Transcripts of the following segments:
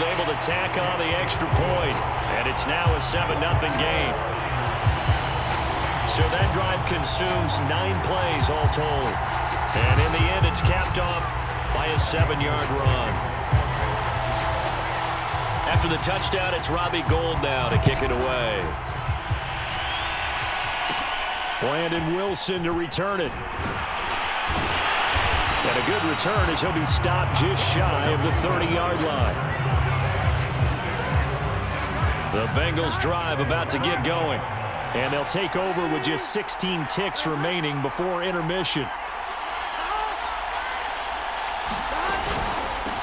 able to tack on the extra point, and it's now a 7-0 game. So that drive consumes 9 plays all told. And in the end, it's capped off by a 7-yard run. After the touchdown, it's Robbie Gould now to kick it away. Brandon Wilson to return it. And a good return as he'll be stopped just shy of the 30-yard line. The Bengals drive about to get going. And they'll take over with just 16 ticks remaining before intermission.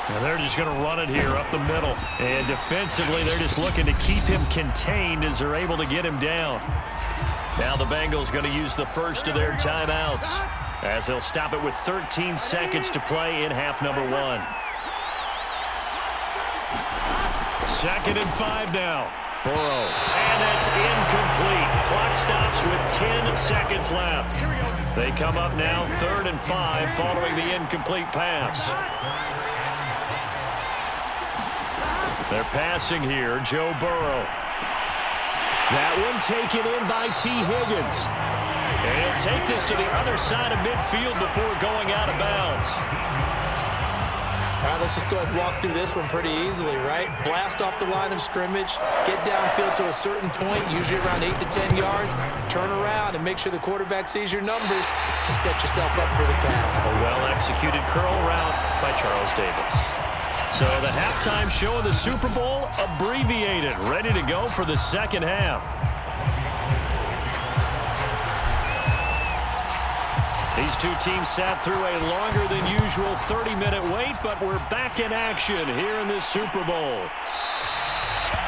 And they're just going to run it here up the middle. And defensively, they're just looking to keep him contained as they're able to get him down. Now the Bengals going to use the first of their timeouts as they'll stop it with 13 seconds to play in half number 1. 2nd and 5 now. Burrow. And that's incomplete. Clock stops with 10 seconds left. They come up now 3rd and 5 following the incomplete pass. They're passing here, Joe Burrow. That one taken in by T. Higgins. And he'll take this to the other side of midfield before going out of bounds. All right, let's just go ahead and walk through this one pretty easily, right? Blast off the line of scrimmage, get downfield to a certain point, usually around 8 to 10 yards, turn around and make sure the quarterback sees your numbers and set yourself up for the pass. A well-executed curl route by Charles Davis. So the halftime show of the Super Bowl abbreviated, ready to go for the second half. These two teams sat through a longer than usual 30-minute wait, but we're back in action here in this Super Bowl.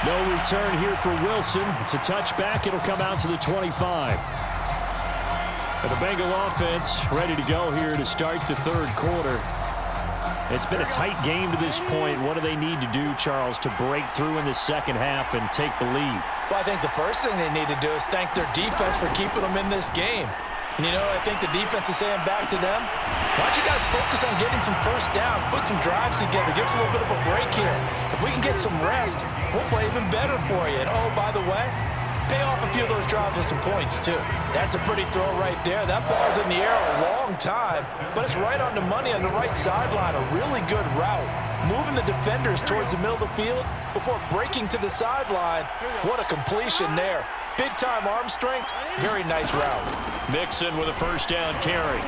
No return here for Wilson. It's a touchback. It'll come out to the 25. And the Bengal offense ready to go here to start the third quarter. It's been a tight game to this point. What do they need to do, Charles, to break through in the second half and take the lead? Well, I think the first thing they need to do is thank their defense for keeping them in this game. And, you know, I think the defense is saying back to them, why don't you guys focus on getting some first downs, put some drives together, give us a little bit of a break here. If we can get some rest, we'll play even better for you. And, oh, by the way, pay off a few of those drives with some points, too. That's a pretty throw right there. That ball's in the air a long time, but it's right on the money on the right sideline. A really good route. Moving the defenders towards the middle of the field before breaking to the sideline. What a completion there. Big-time arm strength. Very nice route. Mixon with a first down carry.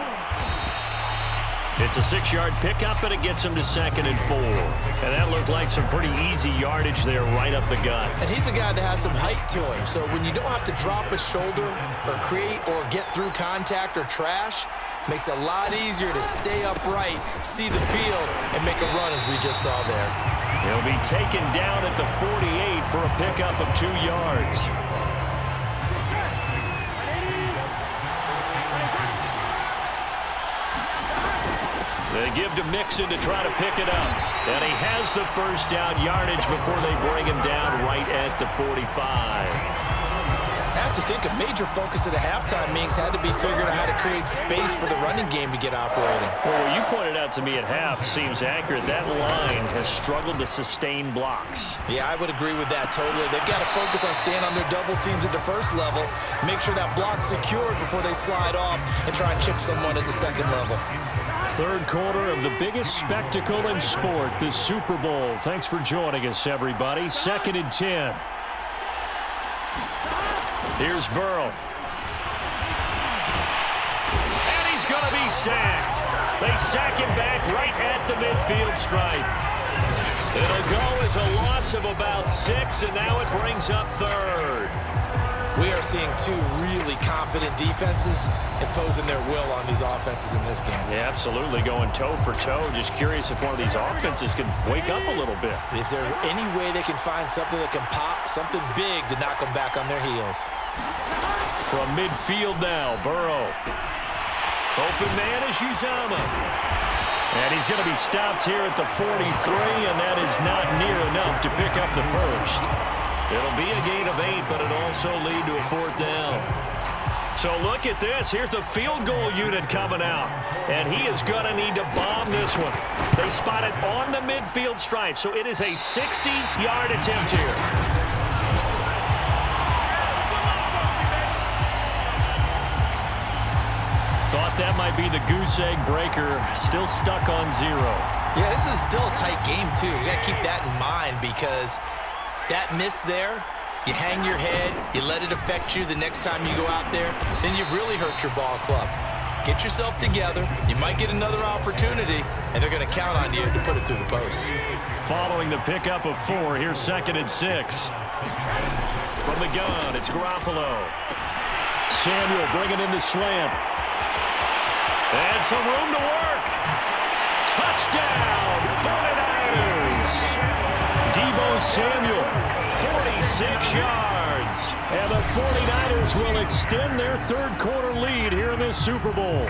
It's a 6-yard pickup, and it gets him to 2nd and 4. And that looked like some pretty easy yardage there right up the gut. And he's a guy that has some height to him. So when you don't have to drop a shoulder or create or get through contact or trash, makes it a lot easier to stay upright, see the field, and make a run as we just saw there. He'll be taken down at the 48 for a pickup of 2 yards. They give to Mixon to try to pick it up. And he has the first down yardage before they bring him down right at the 45. I have to think a major focus of the halftime meetings had to be figuring out how to create space for the running game to get operating. Well, what you pointed out to me at half seems accurate. That line has struggled to sustain blocks. Yeah, I would agree with that totally. They've got to focus on staying on their double teams at the first level, make sure that block's secured before they slide off and try and chip someone at the second level. Third quarter of the biggest spectacle in sport, the Super Bowl. Thanks for joining us, everybody. 2nd and 10. Here's Burrow. And he's going to be sacked. They sack him back right at the midfield stripe. It'll go as a loss of about 6, and now it brings up 3rd. We are seeing two really confident defenses imposing their will on these offenses in this game. Yeah, absolutely, going toe for toe. Just curious if one of these offenses can wake up a little bit. Is there any way they can find something that can pop, something big to knock them back on their heels? From midfield now, Burrow. Open man is Uzomah. And he's going to be stopped here at the 43, and that is not near enough to pick up the first. It'll be a gain of 8, but it'll also lead to a 4th down. So look at this. Here's the field goal unit coming out. And he is going to need to bomb this one. They spot it on the midfield stripe, so it is a 60-yard attempt here. Thought that might be the goose egg breaker. Still stuck on 0. Yeah, this is still a tight game, too. We got to keep that in mind because that miss there, you hang your head, you let it affect you the next time you go out there, then you've really hurt your ball club. Get yourself together. You might get another opportunity, and they're going to count on you to put it through the post. Following the pickup of 4, here's 2nd and 6. From the gun, it's Garoppolo. Samuel bringing in the slant. And some room to work. Touchdown, 49ers. Deebo Samuel, 46 yards. And the 49ers will extend their third-quarter lead here in this Super Bowl.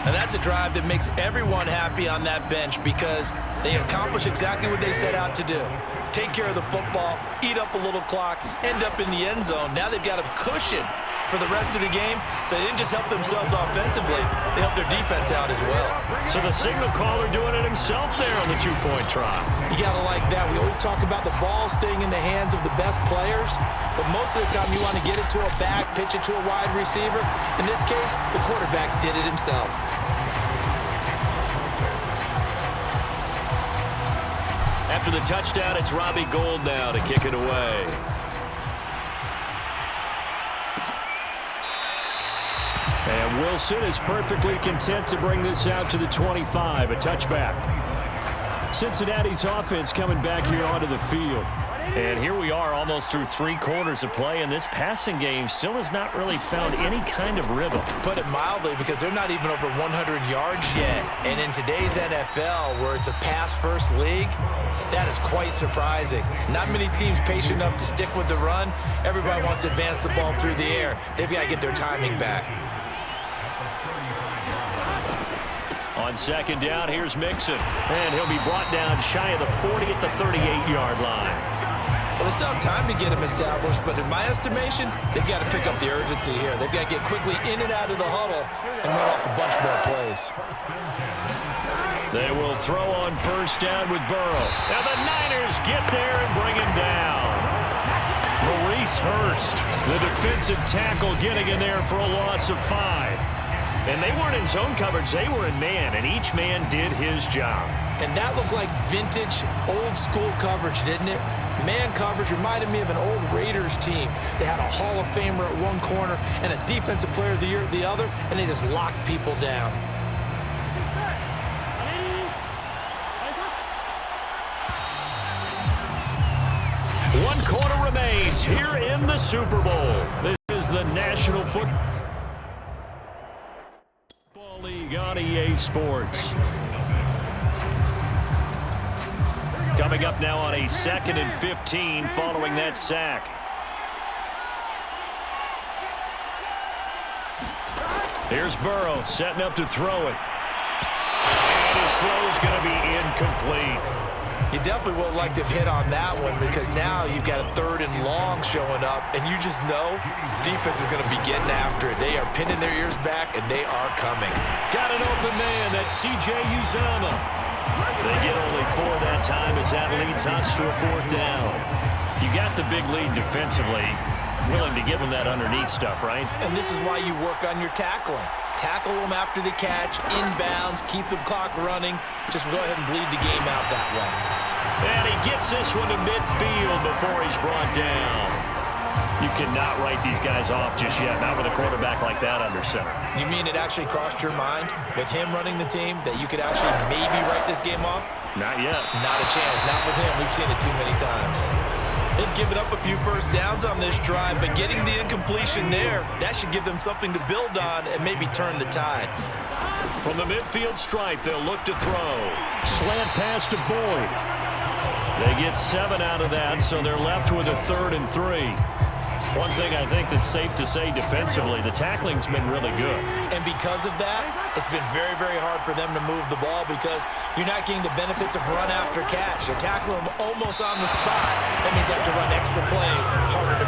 And that's a drive that makes everyone happy on that bench because they accomplish exactly what they set out to do. Take care of the football, eat up a little clock, end up in the end zone. Now they've got a cushion for the rest of the game, so they didn't just help themselves offensively, they helped their defense out as well. So the signal caller doing it himself there on the two-point try. You got to like that. We always talk about the ball staying in the hands of the best players, but most of the time you want to get it to a back, pitch it to a wide receiver. In this case, the quarterback did it himself. After the touchdown, it's Robbie Gould now to kick it away. And Wilson is perfectly content to bring this out to the 25, a touchback. Cincinnati's offense coming back here onto the field. And here we are almost through 3 quarters of play, and this passing game still has not really found any kind of rhythm. Put it mildly, because they're not even over 100 yards yet. And in today's NFL, where it's a pass-first league, that is quite surprising. Not many teams patient enough to stick with the run. Everybody wants to advance the ball through the air. They've got to get their timing back. On 2nd down, here's Mixon. And he'll be brought down shy of the 40 at the 38-yard line. Well, they still have time to get him established, but in my estimation, they've got to pick up the urgency here. They've got to get quickly in and out of the huddle and run off a bunch more plays. They will throw on 1st down with Burrow. Now the Niners get there and bring him down. Maurice Hurst, the defensive tackle, getting in there for a loss of 5. And they weren't in zone coverage, they were in man, and each man did his job. And that looked like vintage, old-school coverage, didn't it? Man coverage reminded me of an old Raiders team. They had a Hall of Famer at one corner and a Defensive Player of the Year at the other, and they just locked people down. One quarter remains here in the Super Bowl. This is the National Football League on EA Sports. Coming up now on a 2nd and 15 following that sack. Here's Burrow setting up to throw it. And his throw's going to be incomplete. You definitely would like to have hit on that one because now you've got a 3rd and long showing up, and you just know defense is going to be getting after it. They are pinning their ears back, and they are coming. Got an open man. That's C.J. Uzomah. They get only 4 that time as that leads us to a 4th down. You got the big lead defensively. Willing to give them that underneath stuff, right? And this is why you work on your tackling. Tackle them after the catch, inbounds, keep the clock running. Just go ahead and bleed the game out that way. And he gets this one to midfield before he's brought down. You cannot write these guys off just yet, not with a quarterback like that under center. You mean it actually crossed your mind with him running the team that you could actually maybe write this game off? Not yet. Not a chance. Not with him. We've seen it too many times. They've given up a few 1st downs on this drive, but getting the incompletion there, that should give them something to build on and maybe turn the tide. From the midfield stripe, they'll look to throw. Slant pass to Boyd. They get 7 out of that, so they're left with a 3rd and 3. One thing I think that's safe to say defensively, the tackling's been really good. And because of that, it's been very, very hard for them to move the ball because you're not getting the benefits of run after catch. They're tackling them almost on the spot. That means they have to run extra plays, harder to